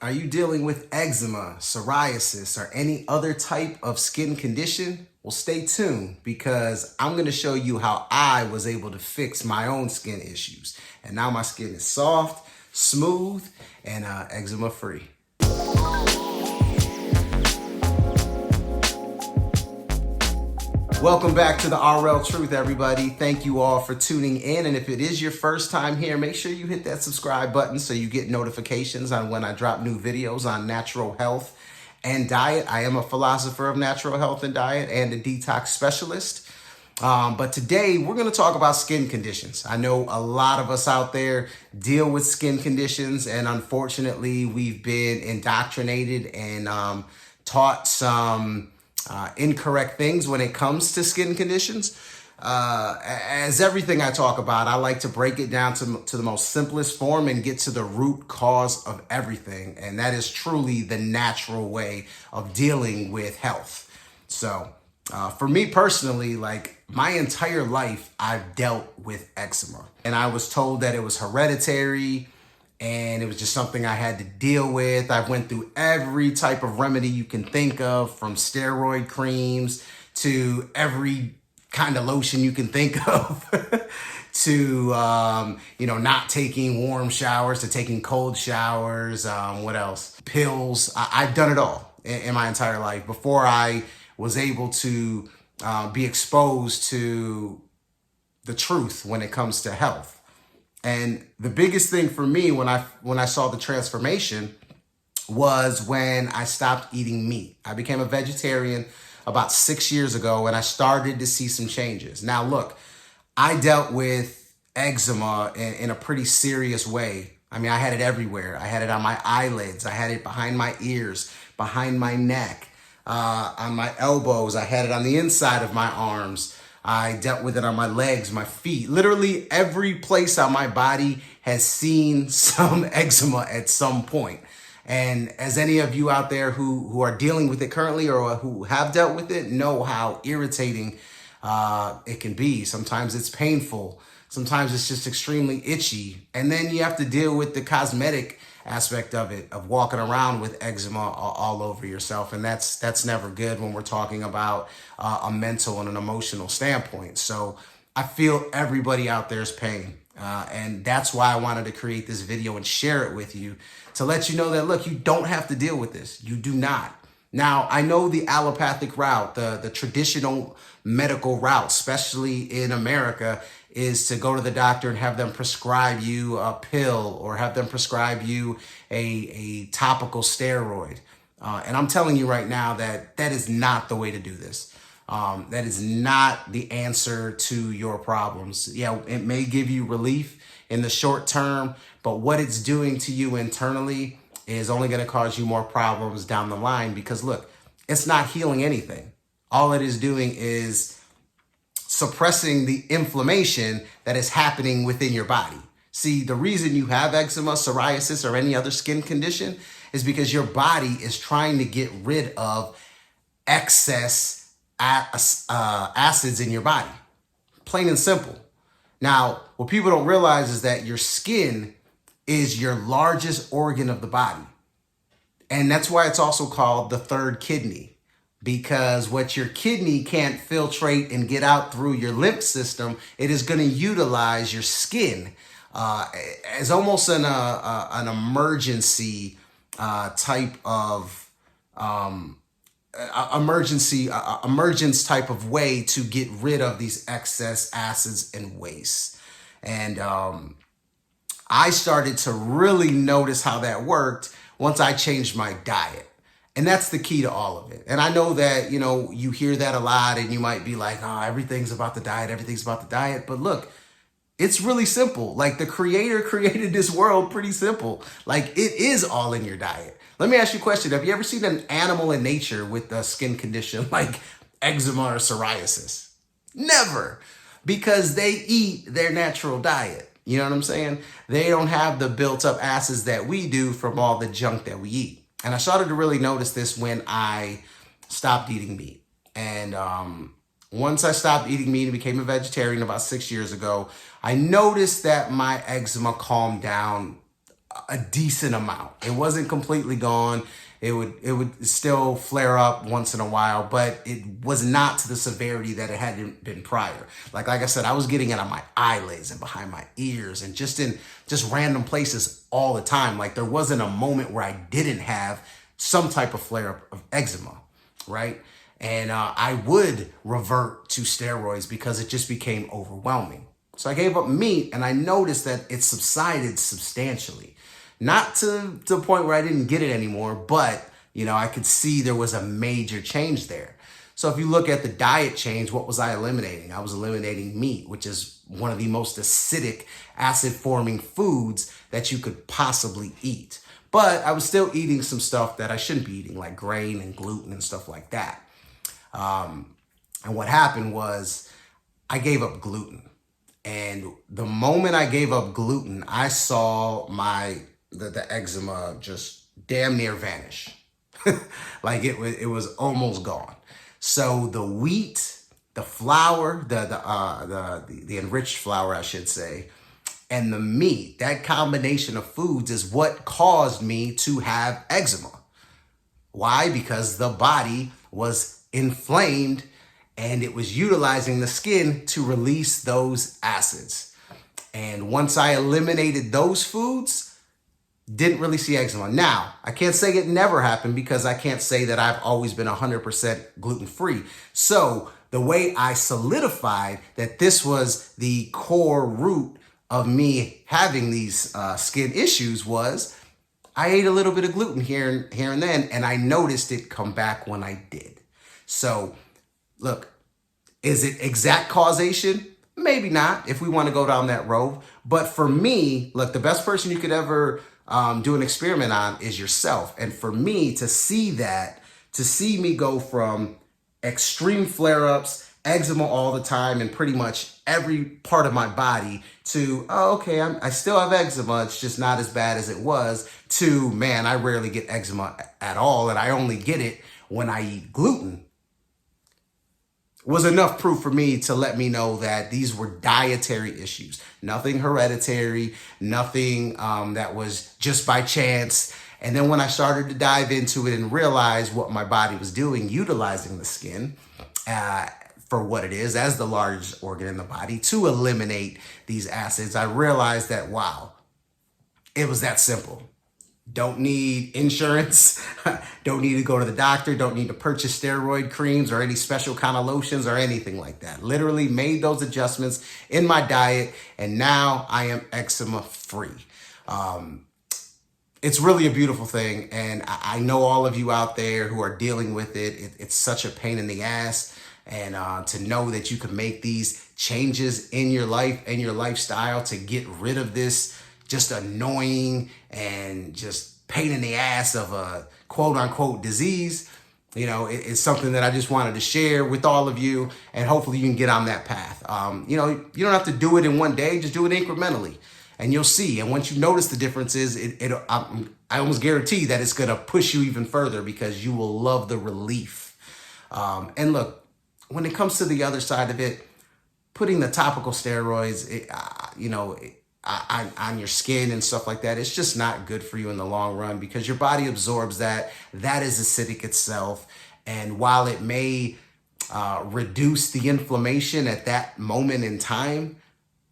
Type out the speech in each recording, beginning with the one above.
Are you dealing with eczema, psoriasis, or any other type of skin condition? Well, stay tuned because I'm going to show you how I was able to fix my own skin issues. And now my skin is soft, smooth, and eczema free. Welcome back to the RL Truth, everybody. Thank you all for tuning in. And if it is your first time here, make sure you hit that subscribe button so you get notifications on when I drop new videos on natural health and diet. I am a philosopher of natural health and diet and a detox specialist. But today we're going to talk about skin conditions. I know a lot of us out there deal with skin conditions, and unfortunately we've been indoctrinated and taught some incorrect things when it comes to skin conditions. As everything I talk about, I like to break it down to the most simplest form and get to the root cause of everything. And that is truly the natural way of dealing with health. So for me personally, like my entire life, I've dealt with eczema, and I was told that it was hereditary and it was just something I had to deal with. I went through every type of remedy you can think of, from steroid creams to every kind of lotion you can think of, to, not taking warm showers, to taking cold showers. What else? Pills. I've done it all in my entire life before I was able to be exposed to the truth when it comes to health. And the biggest thing for me when I saw the transformation was when I stopped eating meat. I became a vegetarian about 6 years ago, and I started to see some changes. Now, look, I dealt with eczema in a pretty serious way. I mean, I had it everywhere. I had it on my eyelids. I had it behind my ears, behind my neck, on my elbows. I had it on the inside of my arms. I dealt with it on my legs, my feet. Literally every place on my body has seen some eczema at some point. And as any of you out there who are dealing with it currently or who have dealt with it know how irritating it can be. Sometimes it's painful. Sometimes it's just extremely itchy. And then you have to deal with the cosmetic aspect of it, of walking around with eczema all over yourself. And that's never good when we're talking about a mental and an emotional standpoint. So I feel everybody out there's pain. And that's why I wanted to create this video and share it with you to let you know that, look, you don't have to deal with this. You do not. Now, I know the allopathic route, the traditional medical route, especially in America, is to go to the doctor and have them prescribe you a pill or have them prescribe you a topical steroid. And I'm telling you right now that is not the way to do this. That is not the answer to your problems. Yeah, it may give you relief in the short term, but what it's doing to you internally is only going to cause you more problems down the line, because look, it's not healing anything. All it is doing is suppressing the inflammation that is happening within your body. See, the reason you have eczema, psoriasis, or any other skin condition is because your body is trying to get rid of excess acids in your body. Plain and simple. Now, what people don't realize is that your skin is your largest organ of the body. And that's why it's also called the third kidney, because what your kidney can't filtrate and get out through your lymph system, it is going to utilize your skin as almost an emergency type of emergence type of way to get rid of these excess acids and waste. And I started to really notice how that worked once I changed my diet. And that's the key to all of it. And I know that, you hear that a lot and you might be like, oh, everything's about the diet. Everything's about the diet. But look, it's really simple. Like, the creator created this world pretty simple. Like, it is all in your diet. Let me ask you a question. Have you ever seen an animal in nature with a skin condition like eczema or psoriasis? Never. Because they eat their natural diet. You know what I'm saying? They don't have the built up acids that we do from all the junk that we eat. And I started to really notice this when I stopped eating meat. And once I stopped eating meat and became a vegetarian about 6 years ago, I noticed that my eczema calmed down a decent amount. It wasn't completely gone. It would still flare up once in a while, but it was not to the severity that it had been prior. Like I said, I was getting it on my eyelids and behind my ears and just in random places all the time. Like there wasn't a moment where I didn't have some type of flare up of eczema, right? And I would revert to steroids because it just became overwhelming. So I gave up meat and I noticed that it subsided substantially. Not to the point where I didn't get it anymore, but I could see there was a major change there. So if you look at the diet change, what was I eliminating? I was eliminating meat, which is one of the most acidic, acid-forming foods that you could possibly eat. But I was still eating some stuff that I shouldn't be eating, like grain and gluten and stuff like that. And what happened was I gave up gluten. And the moment I gave up gluten, I saw the eczema just damn near vanish. Like it was almost gone. So the wheat, the flour, the enriched flour, I should say, and the meat, that combination of foods is what caused me to have eczema. Why? Because the body was inflamed and it was utilizing the skin to release those acids. And once I eliminated those foods, didn't really see eczema. Now, I can't say it never happened because I can't say that I've always been 100% gluten-free. So the way I solidified that this was the core root of me having these skin issues was I ate a little bit of gluten here and then, and I noticed it come back when I did. So look, is it exact causation? Maybe not, if we want to go down that road. But for me, look, the best person you could ever do an experiment on is yourself. And for me to see me go from extreme flare-ups, eczema all the time, and pretty much every part of my body to, oh, okay, I still have eczema, it's just not as bad as it was, to, man, I rarely get eczema at all, and I only get it when I eat gluten, was enough proof for me to let me know that these were dietary issues. Nothing hereditary, nothing that was just by chance. And then when I started to dive into it and realize what my body was doing, utilizing the skin for what it is as the largest organ in the body to eliminate these acids, I realized that, wow, it was that simple. Don't need insurance, don't need to go to the doctor, don't need to purchase steroid creams or any special kind of lotions or anything like that. Literally made those adjustments in my diet, and now I am eczema free. It's really a beautiful thing, and I know all of you out there who are dealing with it. It's such a pain in the ass, and to know that you can make these changes in your life and your lifestyle to get rid of this just annoying and just pain in the ass of a quote unquote disease, it's something that I just wanted to share with all of you, and hopefully you can get on that path. You don't have to do it in one day, just do it incrementally and you'll see. And once you notice the differences, I almost guarantee that it's going to push you even further because you will love the relief. And look, when it comes to the other side of it, putting the topical steroids, on your skin and stuff like that, it's just not good for you in the long run because your body absorbs that. That is acidic itself. And while it may reduce the inflammation at that moment in time,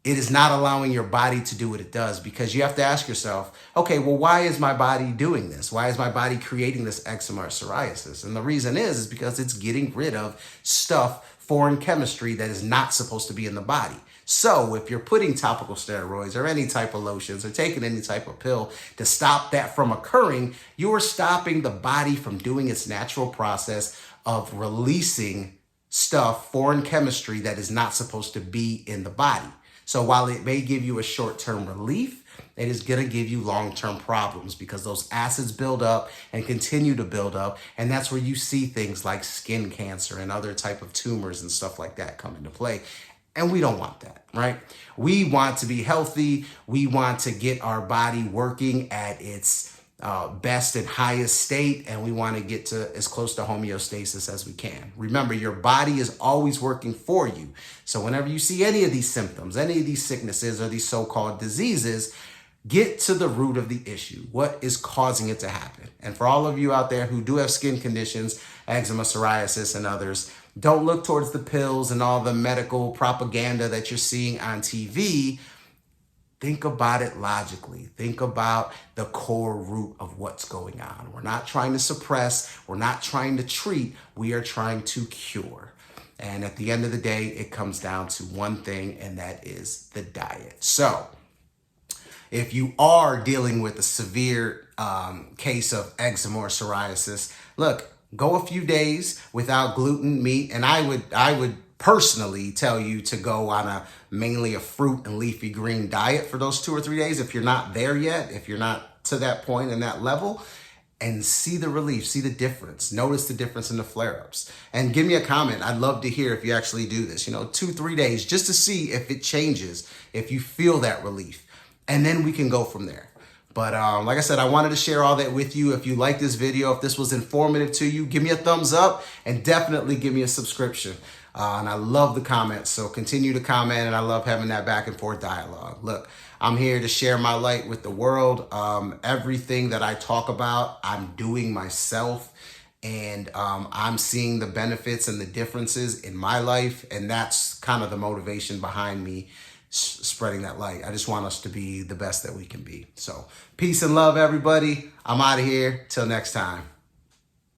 it is not allowing your body to do what it does, because you have to ask yourself, okay, well, why is my body doing this? Why is my body creating this eczema or psoriasis? And the reason is because it's getting rid of stuff, foreign chemistry that is not supposed to be in the body. So if you're putting topical steroids or any type of lotions or taking any type of pill to stop that from occurring, you are stopping the body from doing its natural process of releasing stuff, foreign chemistry that is not supposed to be in the body. So while it may give you a short-term relief, it is going to give you long-term problems because those acids build up and continue to build up. And that's where you see things like skin cancer and other type of tumors and stuff like that come into play. And we don't want that, right? We want to be healthy. We want to get our body working at its best and highest state, and we want to get to as close to homeostasis as we can. Remember, your body is always working for you. So whenever you see any of these symptoms, any of these sicknesses or these so-called diseases, Get to the root of the issue. What is causing it to happen? And for all of you out there who do have skin conditions, eczema, psoriasis, and others, don't look towards the pills and all the medical propaganda that you're seeing on TV. Think about it logically. Think about the core root of what's going on. We're not trying to suppress. We're not trying to treat. We are trying to cure. And at the end of the day, it comes down to one thing, and that is the diet. So if you are dealing with a severe case of eczema or psoriasis, look, go a few days without gluten, meat, and I would personally tell you to go on mainly a fruit and leafy green diet for those 2 or 3 days if you're not there yet, if you're not to that point and that level, and see the relief, see the difference, notice the difference in the flare-ups. And give me a comment. I'd love to hear if you actually do this, 2, 3 days, just to see if it changes, if you feel that relief. And then we can go from there. But like I said, I wanted to share all that with you. If you like this video, if this was informative to you, give me a thumbs up and definitely give me a subscription. And I love the comments, so continue to comment, and I love having that back and forth dialogue. Look, I'm here to share my light with the world. Everything that I talk about, I'm doing myself, and I'm seeing the benefits and the differences in my life, and that's kind of the motivation behind me spreading that light. I just want us to be the best that we can be. So peace and love, everybody. I'm out of here. Till next time.